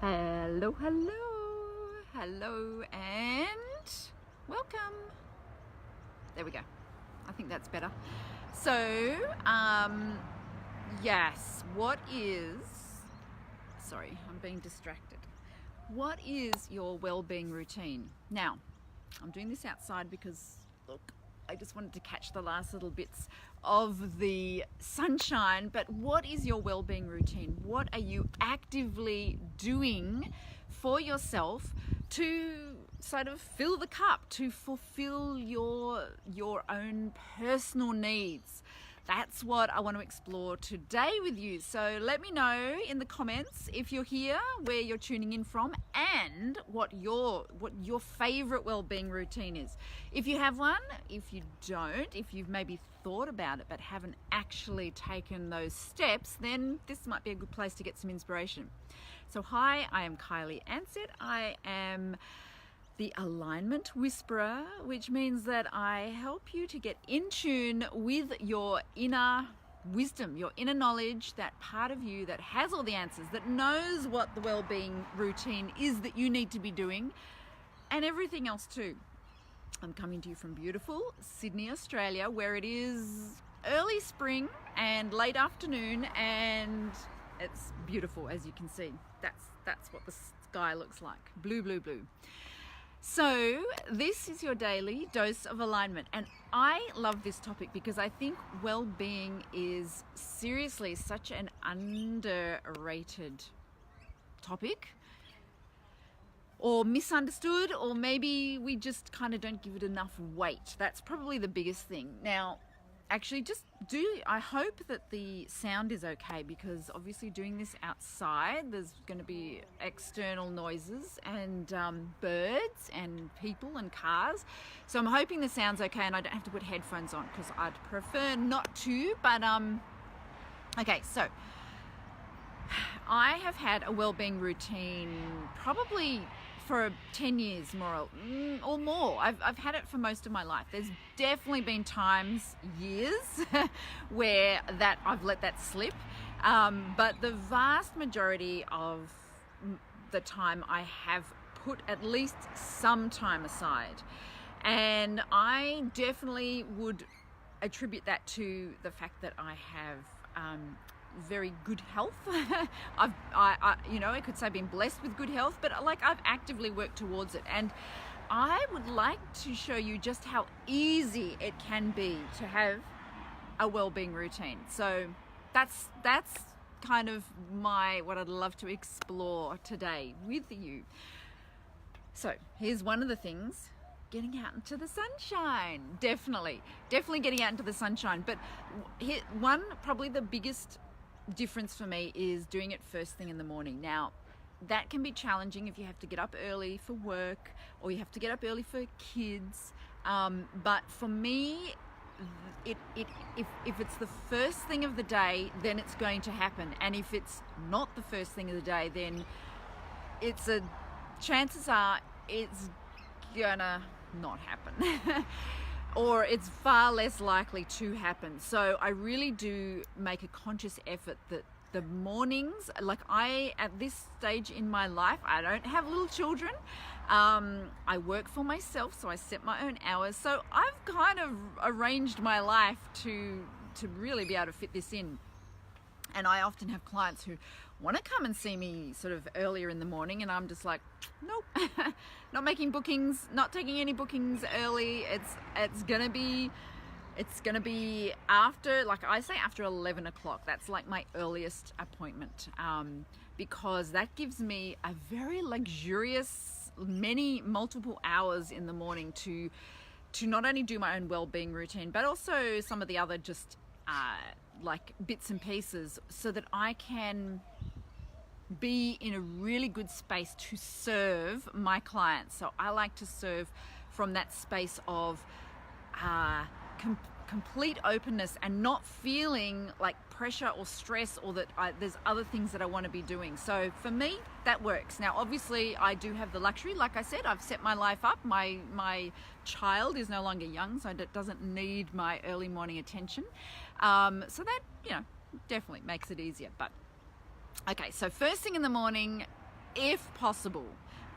Hello, and welcome. There we go. I think that's better. So, yes, sorry, I'm being distracted. What is your well-being routine? Now, I'm doing this outside because, look, I just wanted to catch the last little bits of the sunshine, but what is your well-being routine? What are you actively doing for yourself to sort of fill the cup, to fulfill your own personal needs? That's what I want to explore today with you. So let me know in the comments if you're here, where you're tuning in from, and what your favorite well-being routine is. If you have one, if you don't, if you've maybe thought about it but haven't actually taken those steps, then this might be a good place to get some inspiration. So hi, I am Kylie Ansett. I am the alignment whisperer, which means that I help you to get in tune with your inner wisdom, your inner knowledge, that part of you that has all the answers, that knows what the well-being routine is that you need to be doing, and everything else too. I'm coming to you from beautiful Sydney, Australia, where it is early spring and late afternoon, and it's beautiful, as you can see. That's what the sky looks like. Blue. So this is your daily dose of alignment, and I love this topic because I think well-being is seriously such an underrated topic, or misunderstood, or maybe we just kind of don't give it enough weight. That's probably the biggest thing. Now, actually, I hope that the sound is okay, because obviously doing this outside, there's going to be external noises and birds and people and cars. So I'm hoping the sound's okay and I don't have to put headphones on, because I'd prefer not to. But okay, so I have had a well-being routine probably for 10 years or more. I've had it for most of my life. There's definitely been years where that I've let that slip, but the vast majority of the time I have put at least some time aside, and I definitely would attribute that to the fact that I have very good health. I could say been blessed with good health, but I've actively worked towards it, and I would like to show you just how easy it can be to have a well-being routine. So that's kind of what I'd love to explore today with you. So here's one of the things: getting out into the sunshine. Definitely getting out into the sunshine. But probably the biggest difference for me is doing it first thing in the morning. Now, that can be challenging if you have to get up early for work, or you have to get up early for kids. But for me, if it's the first thing of the day, then it's going to happen. And if it's not the first thing of the day, then chances are it's gonna not happen. Or it's far less likely to happen. So I really do make a conscious effort that the mornings, at this stage in my life, I don't have little children. I work for myself, so I set my own hours. So I've kind of arranged my life to really be able to fit this in. And I often have clients who want to come and see me sort of earlier in the morning, and I'm just like, nope, not making bookings, not taking any bookings early. It's gonna be after, after 11 o'clock. That's like my earliest appointment, because that gives me a very luxurious multiple hours in the morning to not only do my own well-being routine, but also some of the other just bits and pieces, so that I can be in a really good space to serve my clients. So I like to serve from that space of complete openness, and not feeling like pressure or stress, or that there's other things that I want to be doing. So for me, that works. Now, obviously, I do have the luxury. Like I said, I've set my life up. My child is no longer young, so it doesn't need my early morning attention. So that, definitely makes it easier. But okay, so first thing in the morning, if possible.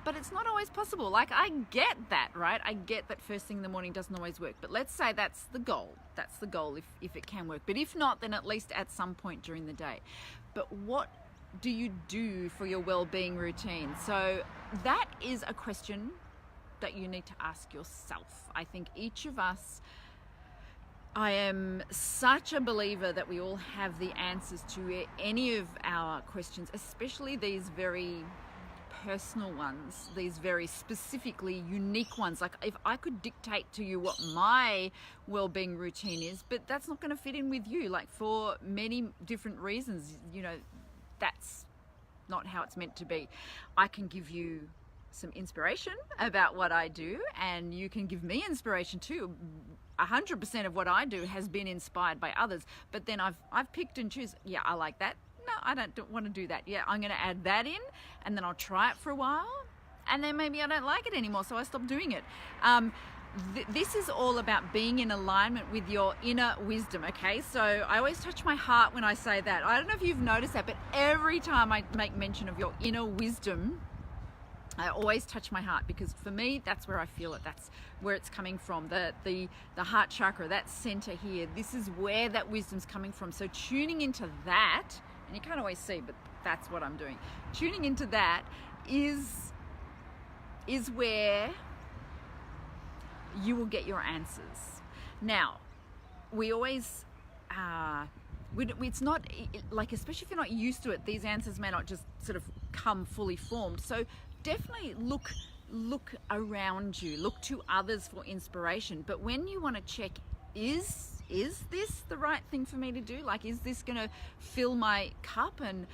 But it's not always possible. Like, I get that, right? I get that first thing in the morning doesn't always work. But let's say that's the goal. That's the goal if it can work. But if not, then at least at some point during the day. But what do you do for your well-being routine? So that is a question that you need to ask yourself. I think each of us, I am such a believer that we all have the answers to any of our questions, especially these very personal ones, these very specifically unique ones. Like, if I could dictate to you what my well-being routine is, but that's not going to fit in with you, like, for many different reasons. You know, that's not how it's meant to be. I can give you some inspiration about what I do, and you can give me inspiration too. 100% of what I do has been inspired by others, but then I've picked and choose. Yeah, I like that. No, I don't want to do that. Yeah, I'm going to add that in, and then I'll try it for a while, and then maybe I don't like it anymore, so I stop doing it. This is all about being in alignment with your inner wisdom, okay? So I always touch my heart when I say that. I don't know if you've noticed that, but every time I make mention of your inner wisdom, I always touch my heart, because for me, that's where I feel it. That's where it's coming from. The heart chakra, that center here, this is where that wisdom's coming from. So tuning into that, and you can't always see, but that's what I'm doing. Tuning into that is where you will get your answers. Now, we always, it's not like, especially if you're not used to it, these answers may not just sort of come fully formed. So definitely look around you, look to others for inspiration. But when you want to check, is this the right thing for me to do? Like, is this going to fill my cup and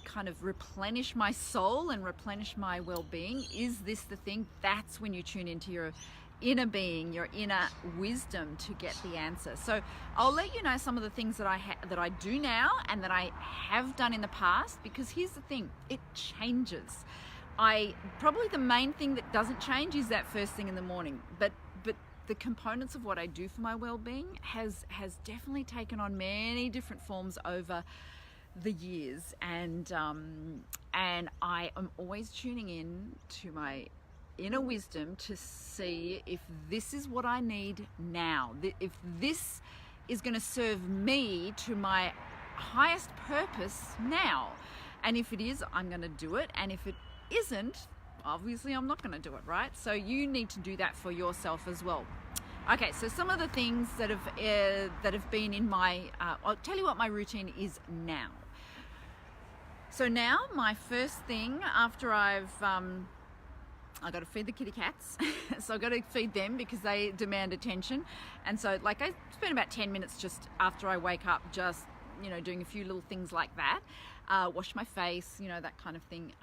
kind of replenish my soul and replenish my well-being? Is this the thing? That's when you tune into your inner being, your inner wisdom, to get the answer. So I'll let you know some of the things that I do now and that I have done in the past, because here's the thing, it changes. Probably the main thing that doesn't change is that first thing in the morning, but the components of what I do for my well-being has definitely taken on many different forms over the years, and I am always tuning in to my inner wisdom to see if this is what I need now, if this is going to serve me to my highest purpose now. And if it is, I'm going to do it, and if it isn't, obviously I'm not going to do it, right? So you need to do that for yourself as well. Okay, so some of the things that have been in my, I'll tell you what my routine is now. So now my first thing after I got to feed the kitty cats. So I've got to feed them because they demand attention. And so, like, I spend about 10 minutes just after I wake up, just, doing a few little things like that. Wash my face, that kind of thing.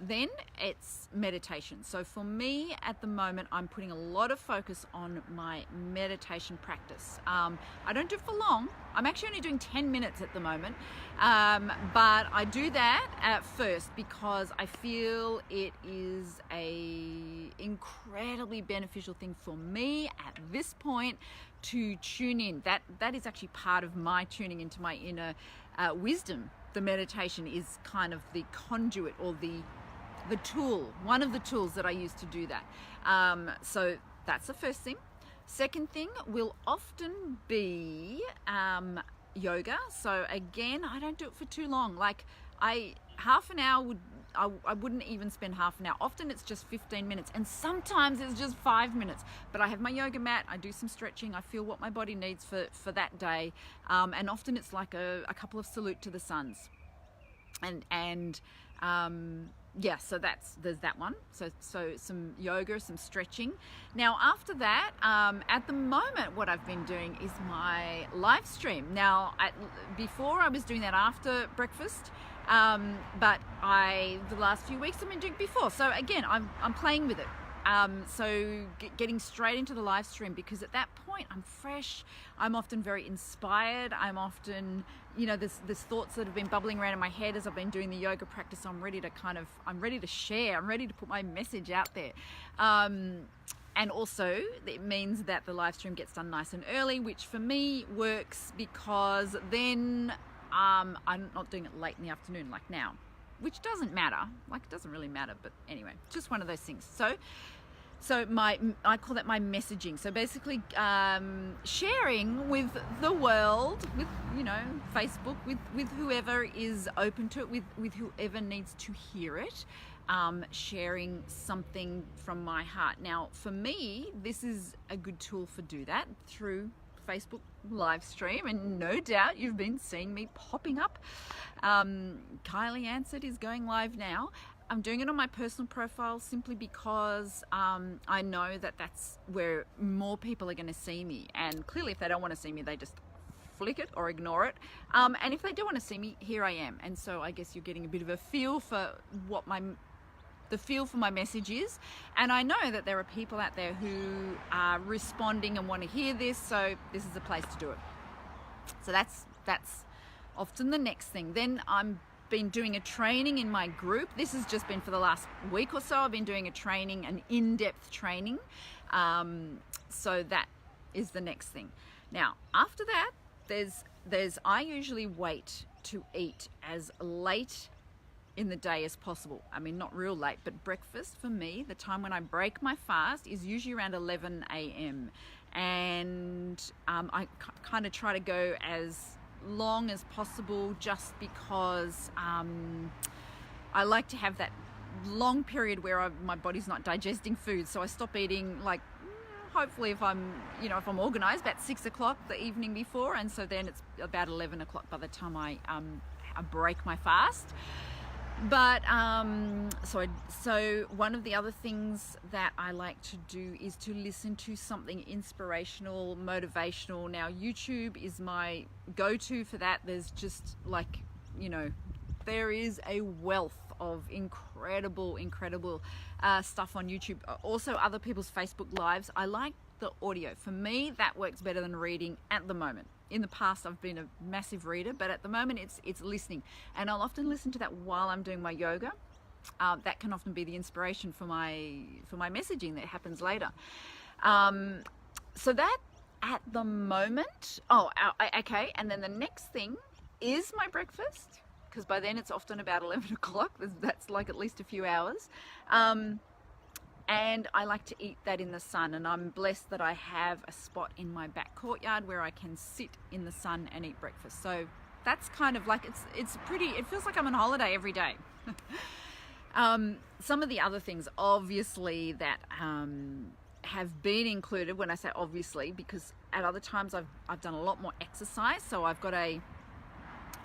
Then it's meditation. So for me at the moment, I'm putting a lot of focus on my meditation practice. I don't do it for long. I'm actually only doing 10 minutes at the moment. But I do that at first because I feel it is a incredibly beneficial thing for me at this point to tune in. That is actually part of my tuning into my inner wisdom. The meditation is kind of the conduit, or the tool, one of the tools that I use to do that. So that's the first thing. Second thing will often be yoga. So again, I don't do it for too long. Like, half an hour I wouldn't even spend half an hour. Often it's just 15 minutes, and sometimes it's just 5 minutes. But I have my yoga mat, I do some stretching, I feel what my body needs for that day. And often it's like a couple of salute to the suns. And yeah, so there's that one. So some yoga, some stretching. Now after that, at the moment, what I've been doing is my live stream. Now, before I was doing that after breakfast, but the last few weeks I've been doing it before. So again, I'm playing with it. So getting straight into the live stream, because at that point I'm fresh, I'm often very inspired, I'm often, there's thoughts that have been bubbling around in my head as I've been doing the yoga practice. I'm ready to share, I'm ready to put my message out there. And also it means that the live stream gets done nice and early, which for me works, because then I'm not doing it late in the afternoon like now. which doesn't matter. Like, it doesn't really matter, but anyway, just one of those things. So I call that my messaging. So basically, sharing with the world, with, you know, Facebook, with whoever is open to it, with whoever needs to hear it, sharing something from my heart. Now, for me, this is a good tool for do that through Facebook live stream, and no doubt you've been seeing me popping up. Kylie Answered is going live now. I'm doing it on my personal profile simply because I know that that's where more people are going to see me. And clearly, if they don't want to see me, they just flick it or ignore it. And if they do want to see me, here I am. And so I guess you're getting a bit of a feel for what the feel for my message is. And I know that there are people out there who are responding and want to hear this. So this is a place to do it. So that's often the next thing. Then I'm been doing a training in my group. This has just been for the last week or so. I've been doing a training, an in-depth training. So that is the next thing. Now, after that, I usually wait to eat as late in the day as possible. I mean, not real late, but breakfast for me, the time when I break my fast, is usually around 11 a.m. And I kind of try to go as long as possible, just because I like to have that long period where my body's not digesting food. So I stop eating, like, hopefully if I'm organized, about 6 o'clock the evening before, and so then it's about 11 o'clock by the time I break my fast. But so one of the other things that I like to do is to listen to something inspirational, motivational. Now, YouTube is my go-to for that. There's just, like, you know, there is a wealth of incredible stuff on YouTube. Also, other people's Facebook lives. I like the audio. For me, that works better than reading at the moment. In the past, I've been a massive reader, but at the moment it's listening. And I'll often listen to that while I'm doing my yoga. That can often be the inspiration for my messaging that happens later. So that at the moment, okay. And then the next thing is my breakfast, because by then it's often about 11 o'clock. That's like at least a few hours. And I like to eat that in the sun, and I'm blessed that I have a spot in my back courtyard where I can sit in the sun and eat breakfast. So that's kind of like, it feels like I'm on holiday every day. Some of the other things, obviously, that have been included, when I say obviously, because at other times I've done a lot more exercise. So I've got a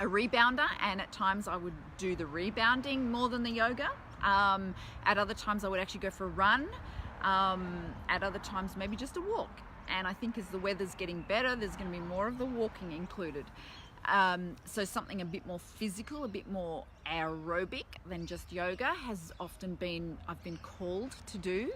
rebounder, and at times I would do the rebounding more than the yoga. At other times I would actually go for a run. At other times maybe just a walk. And I think as the weather's getting better, there's going to be more of the walking included. So something a bit more physical, a bit more aerobic than just yoga has often been, I've been called to do.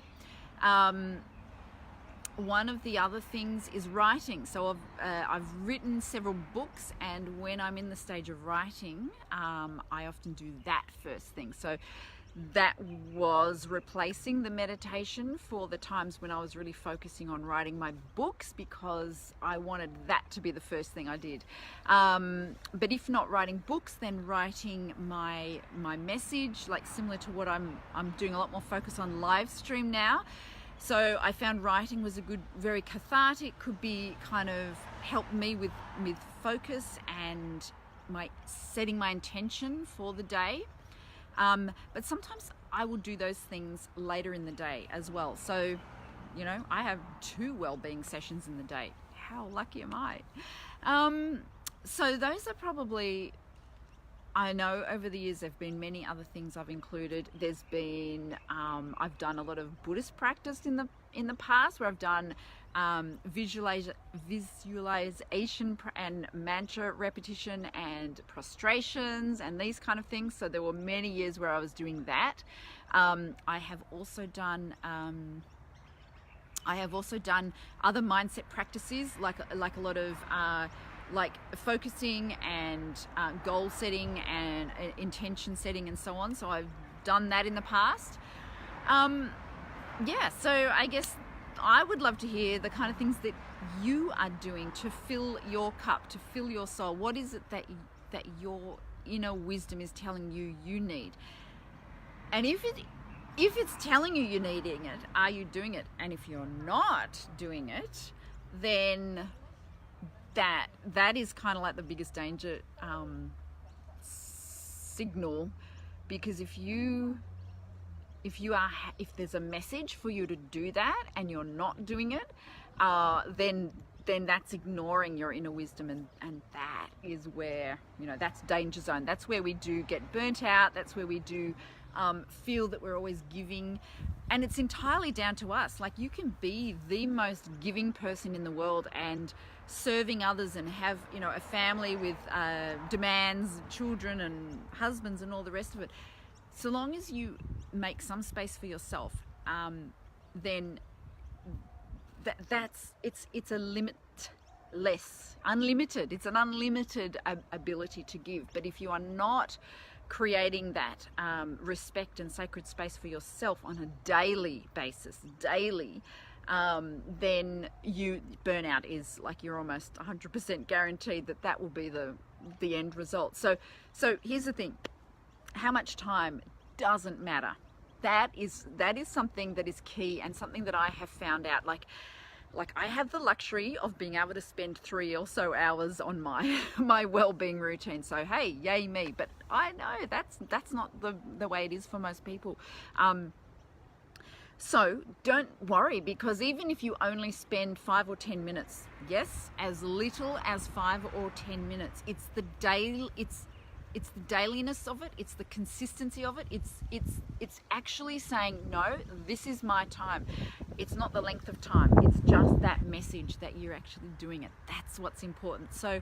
One of the other things is writing. So I've written several books, and when I'm in the stage of writing, I often do that first thing. So that was replacing the meditation for the times when I was really focusing on writing my books, because I wanted that to be the first thing I did. But if not writing books, then writing my message, like similar to what I'm doing a lot more focus on live stream now. So I found writing was a good, very cathartic, could be kind of help me with focus and setting my intention for the day. But sometimes I will do those things later in the day as well. So, you know, I have 2 wellbeing sessions in the day. How lucky am I? So those are probably, I know over the years there have been many other things I've included. There's been, I've done a lot of Buddhist practice in the past, where I've done visualization and mantra repetition and prostrations and these kind of things. So there were many years where I was doing that. I have also done other mindset practices, like a lot of like focusing and goal setting and intention setting and so on. So I've done that in the past. Yeah, so I guess I would love to hear the kind of things that you are doing to fill your cup, to fill your soul. What is it that you're inner wisdom is telling you you need. And if it's telling you you're needing it, are you doing it? And if you're not doing it, then that is kind of like the biggest danger signal, because if there's a message for you to do that and you're not doing it, then that's ignoring your inner wisdom, and that is where, that's danger zone. That's where we do get burnt out. That's where we do feel that we're always giving, and it's entirely down to us. Like, you can be the most giving person in the world and serving others and have, a family with demands, children and husbands and all the rest of it. So long as you make some space for yourself, then it's a unlimited. It's an unlimited ability to give. But if you are not creating that respect and sacred space for yourself on a daily basis, then burnout is like, you're almost 100% guaranteed that will be the end result. So here's the thing: how much time doesn't matter. That is something that is key, and something that I have found out. Like I have the luxury of being able to spend 3 or so hours on my well-being routine. So hey, yay me! But I know that's not the way it is for most people. So don't worry, because even if you only spend 5 or 10 minutes, yes, as little as 5 or 10 minutes, it's the dailiness of it, it's the consistency of it, it's actually saying, no, this is my time. It's not the length of time, it's just that message that you're actually doing it. That's what's important. So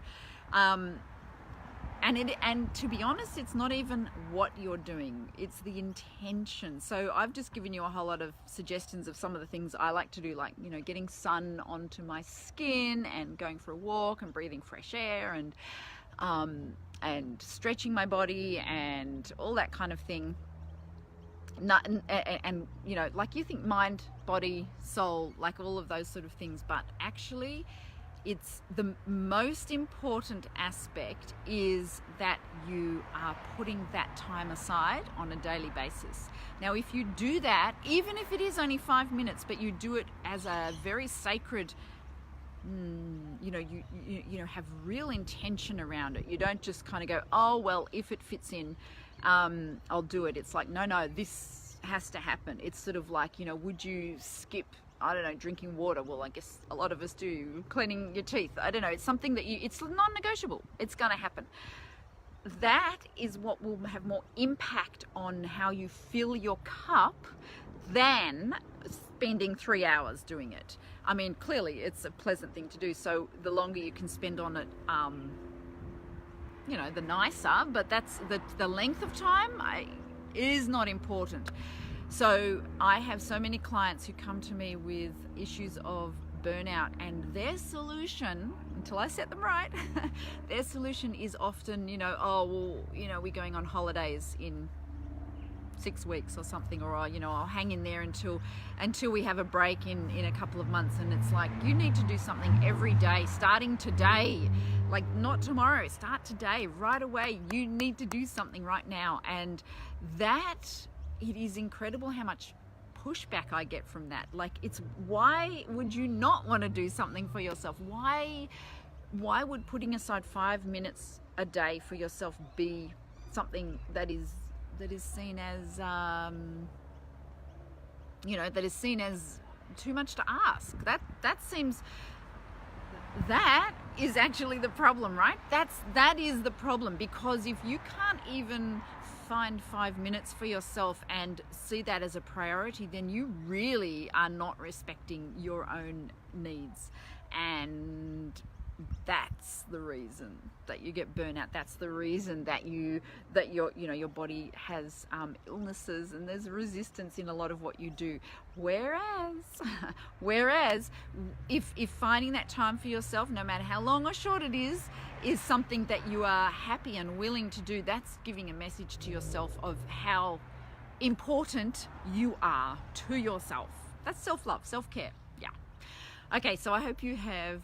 and to be honest, it's not even what you're doing, it's the intention. So I've just given you a whole lot of suggestions of some of the things I like to do, like, getting sun onto my skin and going for a walk and breathing fresh air and stretching my body and all that kind of thing. And like, you think mind, body, soul, like all of those sort of things, but actually it's the most important aspect is that you are putting that time aside on a daily basis. Now, if you do that, even if it is only 5 minutes, but you do it as a very sacred, you have real intention around it. You don't just kind of go, oh, well, if it fits in, I'll do it. It's like, no, this has to happen. It's sort of like, would you skip, I don't know, drinking water? Well, I guess a lot of us do. Cleaning your teeth, I don't know. It's something that it's non-negotiable. It's going to happen. That is what will have more impact on how you fill your cup than spending 3 hours doing it. I mean, clearly it's a pleasant thing to do, so the longer you can spend on it, the nicer, but that's the length of time is not important. So I have so many clients who come to me with issues of burnout, and their solution, until I set them right, their solution is often, we're going on holidays in 6 weeks or something, or I'll hang in there until we have a break in a couple of months. And it's like, you need to do something every day, starting today, like not tomorrow. Start today, right away. You need to do something right now. And it is incredible how much pushback I get from that. Like, it's, why would you not want to do something for yourself? Why would putting aside 5 minutes a day for yourself be something that is seen as too much to ask? That is actually the problem, right? That is the problem, because if you can't even find 5 minutes for yourself and see that as a priority, then you really are not respecting your own needs. And that's the reason that you get burnout. That's the reason that your body has illnesses, and there's resistance in a lot of what you do. Whereas if finding that time for yourself, no matter how long or short it is something that you are happy and willing to do, that's giving a message to yourself of how important you are to yourself. That's self-love, self-care. Yeah. Okay, so I hope you have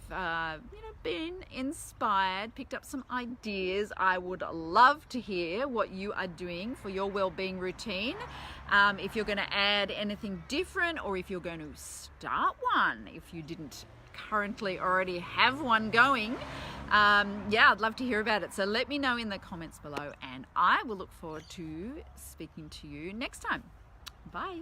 been inspired, picked up some ideas, I would love to hear what you are doing for your well-being routine. If you're going to add anything different, or if you're going to start one, if you didn't currently already have one going. Yeah, I'd love to hear about it. So let me know in the comments below, and I will look forward to speaking to you next time. Bye.